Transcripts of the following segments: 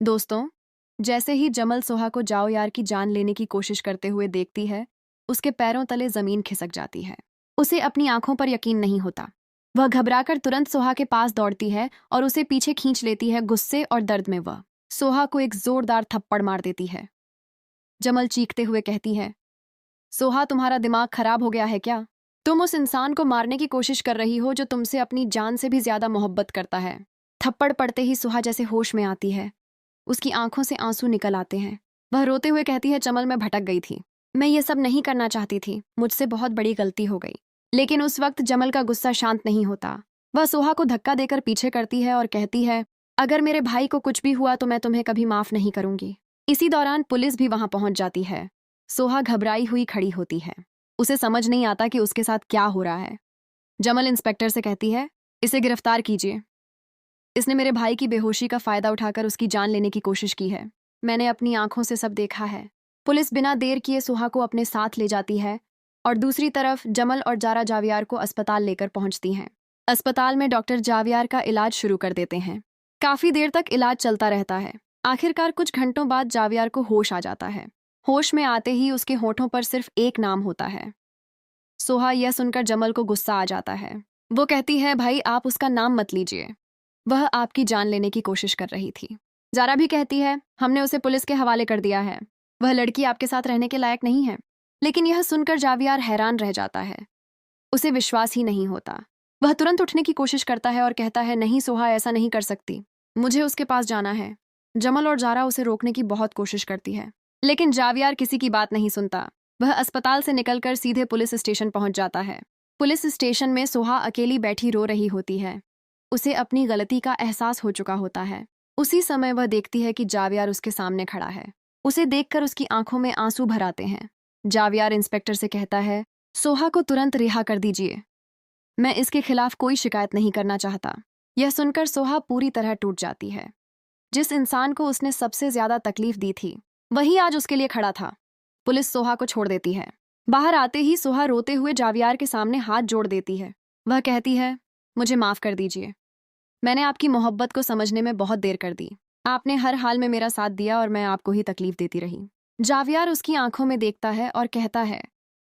दोस्तों, जैसे ही जमल सोहा को जाओ यार की जान लेने की कोशिश करते हुए देखती है, उसके पैरों तले जमीन खिसक जाती है। उसे अपनी आंखों पर यकीन नहीं होता। वह घबराकर तुरंत सोहा के पास दौड़ती है और उसे पीछे खींच लेती है। गुस्से और दर्द में वह सोहा को एक जोरदार थप्पड़ मार देती है। जमल चीखते हुए कहती है, सोहा, तुम्हारा दिमाग खराब हो गया है क्या? तुम उस इंसान को मारने की कोशिश कर रही हो जो तुमसे अपनी जान से भी ज्यादा मोहब्बत करता है। थप्पड़ पड़ते ही सोहा जैसे होश में आती है। उसकी आंखों से आंसू निकल आते हैं। वह रोते हुए कहती है, जमल, मैं भटक गई थी। मैं ये सब नहीं करना चाहती थी। मुझसे बहुत बड़ी गलती हो गई। लेकिन उस वक्त जमल का गुस्सा शांत नहीं होता। वह सोहा को धक्का देकर पीछे करती है और कहती है, अगर मेरे भाई को कुछ भी हुआ तो मैं तुम्हें कभी माफ नहीं करूंगी। इसी दौरान पुलिस भी वहां पहुंच जाती है। सोहा घबराई हुई खड़ी होती है। उसे समझ नहीं आता कि उसके साथ क्या हो रहा है। जमल इंस्पेक्टर से कहती है, इसे गिरफ्तार कीजिए। इसने मेरे भाई की बेहोशी का फायदा उठाकर उसकी जान लेने की कोशिश की है। मैंने अपनी आंखों से सब देखा है। पुलिस बिना देर किए सोहा को अपने साथ ले जाती है और दूसरी तरफ जमल और जारा जावियार को अस्पताल लेकर पहुंचती हैं। अस्पताल में डॉक्टर जावियार का इलाज शुरू कर देते हैं। काफी देर तक इलाज चलता रहता है। आखिरकार कुछ घंटों बाद जावियार को होश आ जाता है। होश में आते ही उसके होठों पर सिर्फ एक नाम होता है। सोहा यह सुनकर जमल को गुस्सा आ जाता है। वो कहती है, भाई, आप उसका नाम मत लीजिए। वह आपकी जान लेने की कोशिश कर रही थी। जारा भी कहती है, हमने उसे पुलिस के हवाले कर दिया है। वह लड़की आपके साथ रहने के लायक नहीं है। लेकिन यह सुनकर जावियार हैरान रह जाता है। उसे विश्वास ही नहीं होता। वह तुरंत उठने की कोशिश करता है और कहता है, नहीं सोहा, ऐसा नहीं कर सकती। मुझे उसके पास जाना है। जमल और जारा उसे रोकने की बहुत कोशिश करती है, लेकिन जावियार किसी की बात नहीं सुनता। वह अस्पताल से निकलकर सीधे पुलिस स्टेशन पहुंच जाता है। पुलिस स्टेशन में सोहा अकेली बैठी रो रही होती है। उसे अपनी गलती का एहसास हो चुका होता है। उसी समय वह देखती है कि जावियार उसके सामने खड़ा है। उसे देखकर उसकी आंखों में आंसू भर आते हैं। जावियार इंस्पेक्टर से कहता है, सोहा को तुरंत रिहा कर दीजिए। मैं इसके खिलाफ कोई शिकायत नहीं करना चाहता। यह सुनकर सोहा पूरी तरह टूट जाती है। जिस इंसान को उसने सबसे ज्यादा तकलीफ दी थी, वही आज उसके लिए खड़ा था। पुलिस सोहा को छोड़ देती है। बाहर आते ही सोहा रोते हुए जावियार के सामने हाथ जोड़ देती है। वह कहती है, मुझे माफ कर दीजिए। मैंने आपकी मोहब्बत को समझने में बहुत देर कर दी। आपने हर हाल में मेरा साथ दिया और मैं आपको ही तकलीफ देती रही। जावियार उसकी आंखों में देखता है और कहता है,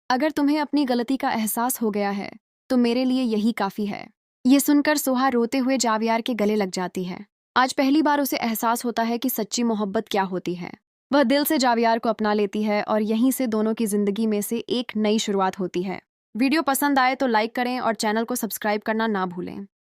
अगर तुम्हें अपनी गलती का एहसास हो गया है तो मेरे लिए यही काफी है। ये सुनकर सोहा रोते हुए जावियार के गले लग जाती है। आज पहली बार उसे एहसास होता है कि सच्ची मोहब्बत क्या होती है। वह दिल से जावियार को अपना लेती है और यहीं से दोनों की जिंदगी में से एक नई शुरुआत होती है। वीडियो पसंद आए तो लाइक करें और चैनल को सब्सक्राइब करना ना भूलें।